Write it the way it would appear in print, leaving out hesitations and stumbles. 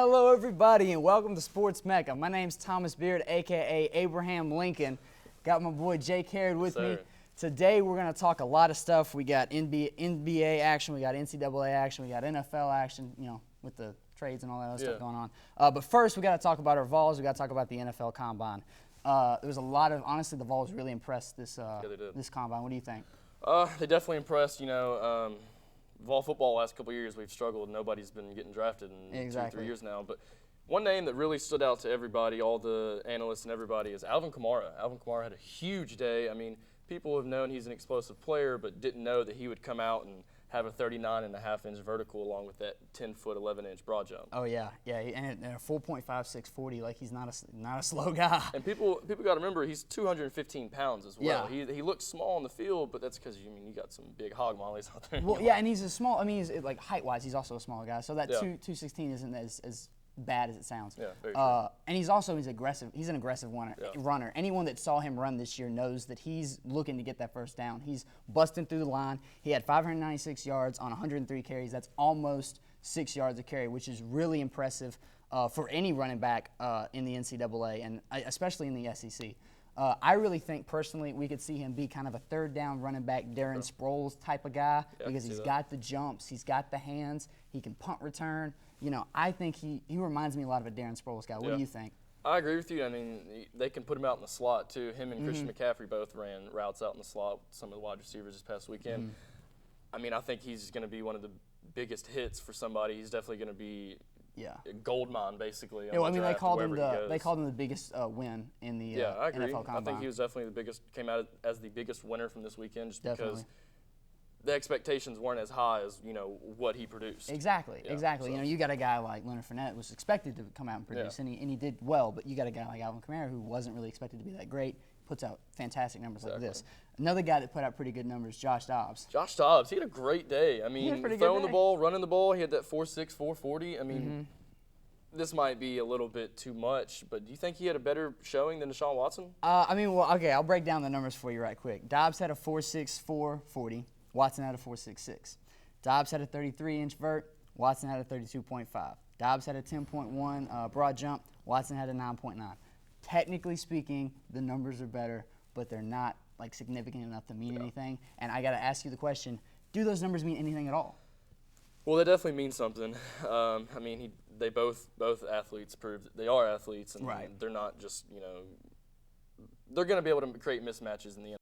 Hello, everybody, and welcome to Sports Mecca. My name's Thomas Beard, a.k.a. Abraham Lincoln. Got my boy Jake Harrod with me. Today, we're going to talk a lot of stuff. We got NBA action, we got NCAA action, we got NFL action, you know, with the trades and all that other stuff going on. But first, we got to talk about our Vols. We got to talk about the NFL Combine. There was a lot of, honestly, the Vols really impressed this Combine. What do you think? They definitely impressed, Vol football last couple of years we've struggled. Nobody's been getting drafted in 2-3 years now. But one name that really stood out to everybody, all the analysts and everybody, is Alvin Kamara. Alvin Kamara had a huge day. I mean, people have known he's an explosive player, but didn't know that he would come out and have a 39.5-inch vertical along with that 10-foot, 11-inch broad jump. Oh yeah, and a 4.56 40. Like, he's not a slow guy. And people got to remember he's 215 pounds as well. Yeah. He looks small on the field, but that's because you got some big hog mollies out there. Well, yeah, and he's a small. I mean, he's like height-wise, he's also a small guy. So that 216 isn't as bad as it sounds. Yeah, very true. And he's aggressive. He's an aggressive runner. Anyone that saw him run this year knows that he's looking to get that first down. He's busting through the line. He had 596 yards on 103 carries. That's almost 6 yards a carry, which is really impressive for any running back in the NCAA, and especially in the SEC. I really think, personally, we could see him be kind of a third-down running back, Darren Sproles type of guy, because he's got the jumps, he's got the hands, he can punt return. You know, I think he reminds me a lot of a Darren Sproles guy. What do you think? I agree with you. I mean, they can put him out in the slot, too. Him and Christian McCaffrey both ran routes out in the slot with some of the wide receivers this past weekend. I mean, I think he's going to be one of the biggest hits for somebody. He's definitely going to be a gold mine, basically. Yeah, well, I mean, they called him the biggest win in the I agree. NFL Combine. I think he was definitely came out as the biggest winner from this weekend, just because the expectations weren't as high as what he produced. Exactly. So. You got a guy like Leonard Fournette was expected to come out and produce, and he did well. But you got a guy like Alvin Kamara who wasn't really expected to be that great, puts out fantastic numbers like this. Another guy that put out pretty good numbers, Josh Dobbs. Josh Dobbs, he had a great day. I mean, throwing the ball, running the ball, he had that 4.6, 4.40. I mean, this might be a little bit too much, but do you think he had a better showing than Deshaun Watson? I'll break down the numbers for you right quick. Dobbs had a 4.6, 4.40. Watson had a 4.66. Dobbs had a 33-inch vert. Watson had a 32.5. Dobbs had a 10.1 broad jump. Watson had a 9.9. Technically speaking, the numbers are better, but they're not like significant enough to mean anything. And I got to ask you the question: do those numbers mean anything at all? Well, they definitely mean something. I mean, they both athletes proved that they are athletes, and they're not just they're going to be able to create mismatches in the